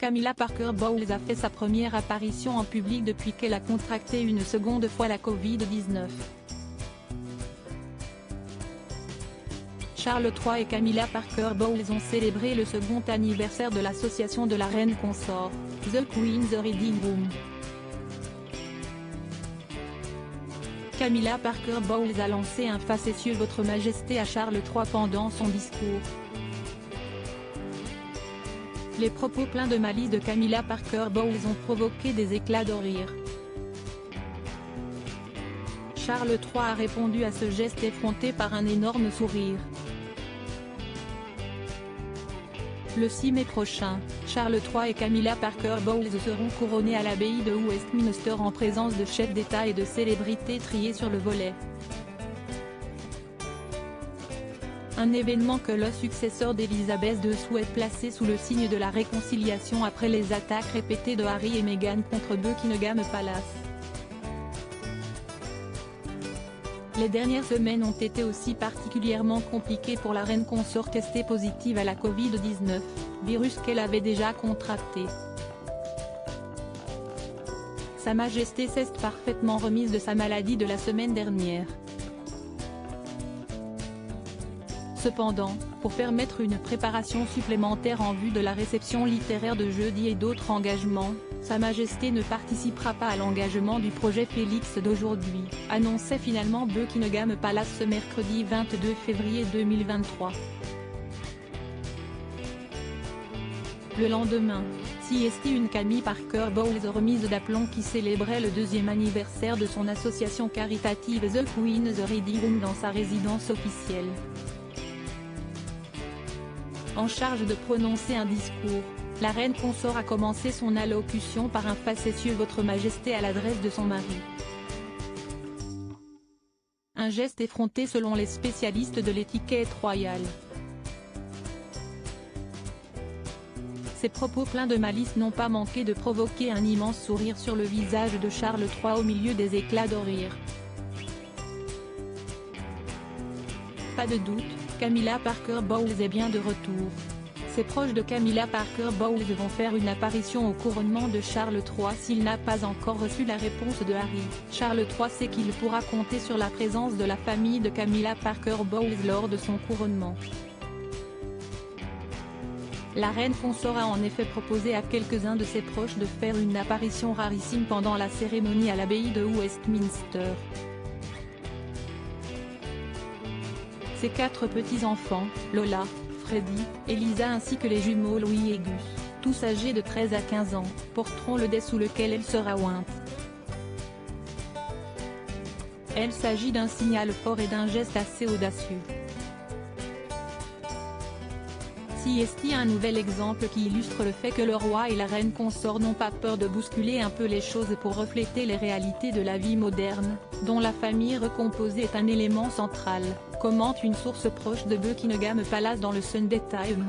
Camilla Parker Bowles a fait sa première apparition en public depuis qu'elle a contracté une seconde fois la Covid-19. Charles III et Camilla Parker Bowles ont célébré le second anniversaire de l'association de la reine consort, The Queen's Reading Room. Camilla Parker Bowles a lancé un facétieux Votre Majesté à Charles III pendant son discours. Les propos pleins de malice de Camilla Parker Bowles ont provoqué des éclats de rire. Charles III a répondu à ce geste effronté par un énorme sourire. Le 6 mai prochain, Charles III et Camilla Parker Bowles seront couronnés à l'abbaye de Westminster en présence de chefs d'État et de célébrités triées sur le volet. Un événement que le successeur d'Elisabeth II souhaite placer sous le signe de la réconciliation après les attaques répétées de Harry et Meghan contre Buckingham Palace. Les dernières semaines ont été aussi particulièrement compliquées pour la reine consort testée positive à la Covid-19, virus qu'elle avait déjà contracté. Sa Majesté s'est parfaitement remise de sa maladie de la semaine dernière. Cependant, pour permettre une préparation supplémentaire en vue de la réception littéraire de jeudi et d'autres engagements, Sa Majesté ne participera pas à l'engagement du projet Félix d'aujourd'hui, annonçait finalement Buckingham Palace ce mercredi 22 février 2023. Le lendemain, CST une Camilla Parker Bowles remise d'aplomb qui célébrait le deuxième anniversaire de son association caritative The Queen's Reading Room dans sa résidence officielle. En charge de prononcer un discours, la reine consort a commencé son allocution par un facétieux Votre Majesté à l'adresse de son mari. Un geste effronté selon les spécialistes de l'étiquette royale. Ces propos pleins de malice n'ont pas manqué de provoquer un immense sourire sur le visage de Charles III au milieu des éclats de rire. Pas de doute, Camilla Parker Bowles est bien de retour. Ses proches de Camilla Parker Bowles vont faire une apparition au couronnement de Charles III s'il n'a pas encore reçu la réponse de Harry. Charles III sait qu'il pourra compter sur la présence de la famille de Camilla Parker Bowles lors de son couronnement. La reine consort a en effet proposé à quelques-uns de ses proches de faire une apparition rarissime pendant la cérémonie à l'abbaye de Westminster. Ses 4 petits-enfants, Lola, Freddie, Elisa ainsi que les jumeaux Louis et Gus, tous âgés de 13 à 15 ans, porteront le dais sous lequel elle sera ointe. Il s'agit d'un signal fort et d'un geste assez audacieux. CST un nouvel exemple qui illustre le fait que le roi et la reine consort n'ont pas peur de bousculer un peu les choses pour refléter les réalités de la vie moderne, dont la famille recomposée est un élément central, commente une source proche de Buckingham Palace dans le Sunday Times.